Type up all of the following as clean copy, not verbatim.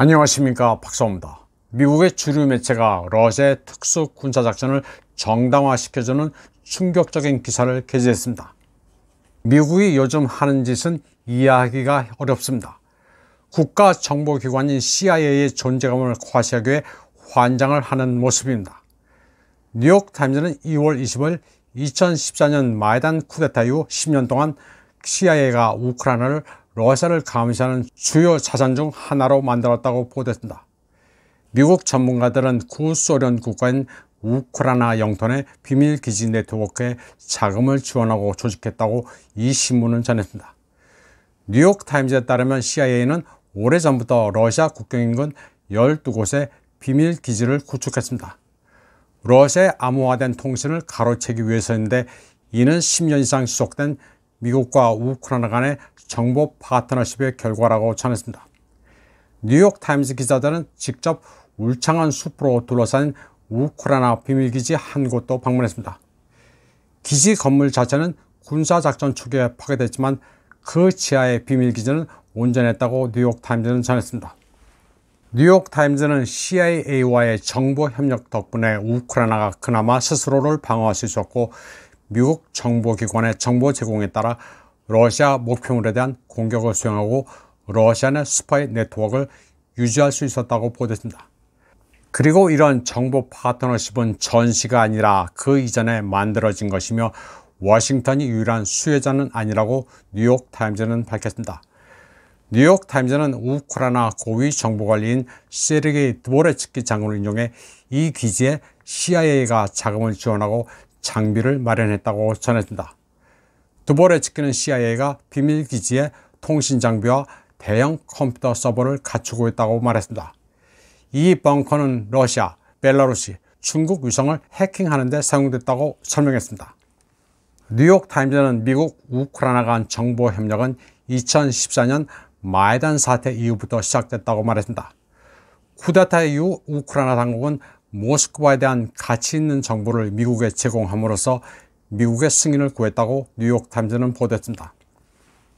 안녕하십니까, 박사입니다. 미국의 주류 매체가 러시아의 특수 군사작전을 정당화시켜주는 충격적인 기사를 게재했습니다. 미국이 요즘 하는 짓은 이해하기가 어렵습니다. 국가정보기관인 CIA의 존재감을 과시하기 위해 환장을 하는 모습입니다. 뉴욕타임즈는 2월 20일 2014년 마이단 쿠데타 이후 10년 동안 CIA가 우크라이나를 러시아를 감시하는 주요 자산 중 하나로 만들었다고 보도했습니다. 미국 전문가들은 구소련 국가인 우크라이나 영토 내 비밀기지 네트워크에 자금을 지원하고 조직했다고 이 신문은 전했습니다. 뉴욕타임즈에 따르면 CIA는 오래전부터 러시아 국경 인근 12곳에 비밀기지를 구축했습니다. 러시아의 암호화된 통신을 가로채기 위해서인데 이는 10년 이상 지속된 미국과 우크라이나 간의 정보 파트너십의 결과라고 전했습니다. 뉴욕타임즈 기자들은 직접 울창한 숲으로 둘러싼 우크라이나 비밀기지 한 곳도 방문했습니다. 기지 건물 자체는 군사작전 초기에 파괴됐지만 그 지하의 비밀기지는 온전했다고 뉴욕타임즈는 전했습니다. 뉴욕타임즈는 CIA와의 정보 협력 덕분에 우크라이나가 그나마 스스로를 방어할 수 있었고 미국 정보기관의 정보 제공에 따라 러시아 목표물에 대한 공격을 수행하고 러시아 내 스파이 네트워크를 유지할 수 있었다고 보도했습니다. 그리고 이런 정보 파트너십은 전시가 아니라 그 이전에 만들어진 것이며 워싱턴이 유일한 수혜자는 아니라고 뉴욕타임즈는 밝혔습니다. 뉴욕타임즈는 우크라이나 고위 정보관리인 세르게이 드보레츠키 장군을 인용해 이 기지에 CIA가 자금을 지원하고 장비를 마련했다고 전했습니다. 드보레츠키는 CIA가 비밀기지에 통신 장비와 대형 컴퓨터 서버를 갖추고 있다고 말했습니다. 이 벙커는 러시아, 벨라루시, 중국 위성을 해킹하는 데 사용됐다고 설명했습니다. 뉴욕타임즈는 미국 우크라이나 간 정보 협력은 2014년 마이단 사태 이후부터 시작됐다고 말했습니다. 쿠데타 이후 우크라이나 당국은 모스크바에 대한 가치 있는 정보를 미국에 제공함으로써 미국의 승인을 구했다고 뉴욕타임즈는 보도했습니다.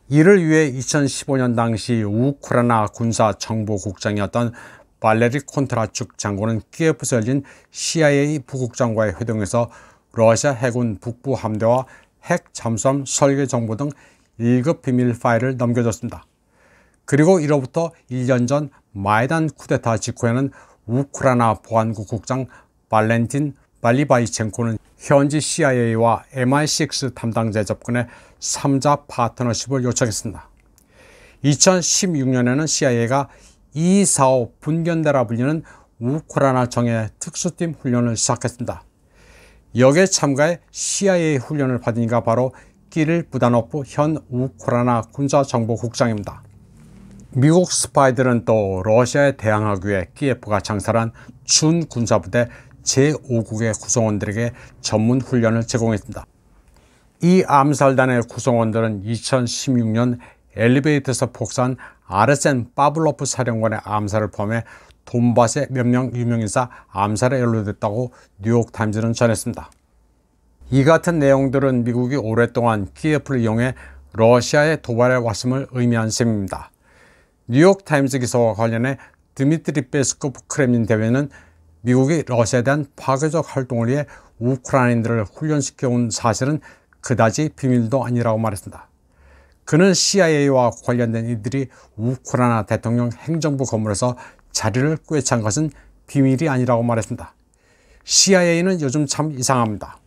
이를 위해 2015년 당시 우크라이나 군사정보국장이었던 발레리 콘트라축 장군은 키예프에서 열린 CIA 부국장과의 회동에서 러시아 해군 북부 함대와 핵 잠수함 설계 정보 등 1급 비밀 파일을 넘겨줬습니다. 그리고 이로부터 1년 전 마이단 쿠데타 직후에는 우크라이나 보안국 국장 발렌틴 발리바이첸코는 현지 CIA와 MI6 담당자에 접근해 3자 파트너십을 요청했습니다. 2016년에는 CIA가 245 분견대라 불리는 우크라이나 정예 특수팀 훈련을 시작했습니다. 여기에 참가해 CIA 훈련을 받은 이가 바로 키릴 부다노프 현 우크라이나 군사정보국장입니다. 미국 스파이들은 또 러시아에 대항하기 위해 키예프가 장사한 준군사부대 제5국의 구성원들에게 전문 훈련을 제공했습니다. 이 암살단의 구성원들은 2016년 엘리베이터에서 폭사한 아르센 파블로프 사령관의 암살을 포함해 돈바스의 몇 명 유명인사 암살에 연루됐다고 뉴욕타임즈는 전했습니다. 이 같은 내용들은 미국이 오랫동안 키예프를 이용해 러시아에 도발해 왔음을 의미한 셈입니다. 뉴욕타임즈 기사와 관련해 드미트리 페스코프 크렘린 대변인은 미국이 러시아에 대한 파괴적 활동을 위해 우크라이나인들을 훈련시켜온 사실은 그다지 비밀도 아니라고 말했습니다. 그는 CIA와 관련된 이들이 우크라이나 대통령 행정부 건물에서 자리를 꿰찬 것은 비밀이 아니라고 말했습니다. CIA는 요즘 참 이상합니다.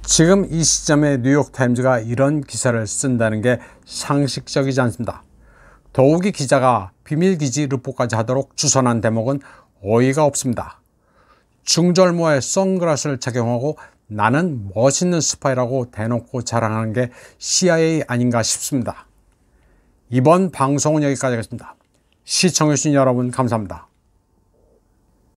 지금 이 시점에 뉴욕타임즈가 이런 기사를 쓴다는 게 상식적이지 않습니다. 더욱이 기자가 비밀기지 르포까지 하도록 주선한 대목은 어이가 없습니다. 중절모에 선글라스를 착용하고 나는 멋있는 스파이라고 대놓고 자랑하는 게 CIA 아닌가 싶습니다. 이번 방송은 여기까지 하겠습니다. 시청해주신 여러분 감사합니다.